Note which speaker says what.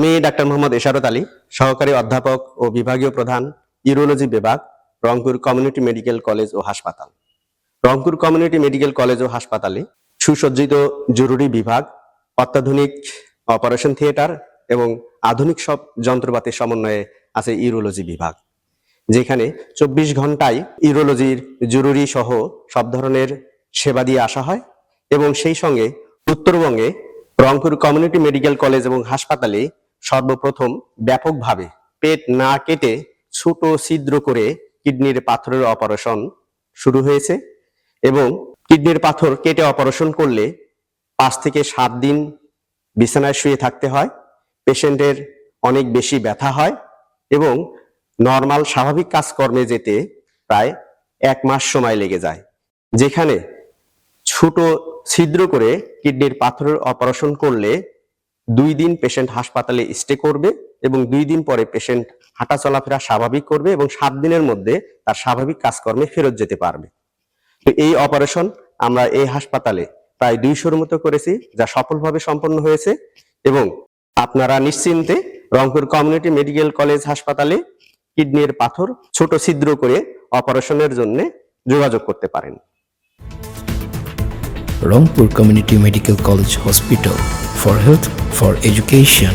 Speaker 1: আমি ডাক্তার মোহাম্মদ এশারত আলী, সহকারী অধ্যাপক ও বিভাগীয় প্রধান, ইউরোলজি বিভাগ, রংপুর কমিউনিটি মেডিকেল কলেজ ও হাসপাতাল। রংপুর কমিউনিটি মেডিকেল কলেজ ও হাসপাতালে সুসজ্জিত জরুরি বিভাগ, অত্যাধুনিক অপারেশন থিয়েটার এবং আধুনিক সব যন্ত্রপাতির সমন্বয়ে আছে ইউরোলজি বিভাগ, যেখানে 24 ঘন্টায় ইউরোলজির জরুরি সহ সব ধরনের সেবা দিয়ে আসা হয়। এবং সেই সঙ্গে উত্তরবঙ্গে রংপুর কমিউনিটি মেডিকেল কলেজ এবং হাসপাতালে সর্বপ্রথম ব্যাপকভাবে পেট না কেটে ছোট ছিদ্র করে কিডনির পাথরের অপারেশন শুরু হয়েছে। এবং কিডনির পাথর কেটে অপারেশন করলে 5 থেকে 7 দিন বিছানায় শুয়ে থাকতে হয়, পেশেন্টের অনেক বেশি ব্যথা হয় এবং নর্মাল স্বাভাবিক কাজকর্মে যেতে প্রায় 1 মাস সময় লেগে যায়। যেখানে ছোট ছিদ্র করে কিডনির পাথরের অপারেশন করলে 2 দিন পেশেন্ট হাসপাতালে স্টে করবে এবং 2 দিন পরে পেশেন্ট হাঁটা চলাফেরা স্বাভাবিক করবে এবং 7 দিনের মধ্যে তার স্বাভাবিক কাজকর্মে ফেরত যেতে পারবে। তো এই অপারেশন আমরা এই হাসপাতালে প্রায় 200-র মতো করেছি, যা সফলভাবে সম্পন্ন হয়েছে। এবং আপনারা নিশ্চিন্তে রংপুর কমিউনিটি মেডিকেল কলেজ হাসপাতালে কিডনির পাথর ছোট ছিদ্র করে অপারেশনের জন্য যোগাযোগ করতে পারেন।
Speaker 2: Rangpur Community Medical College Hospital, for health, for education.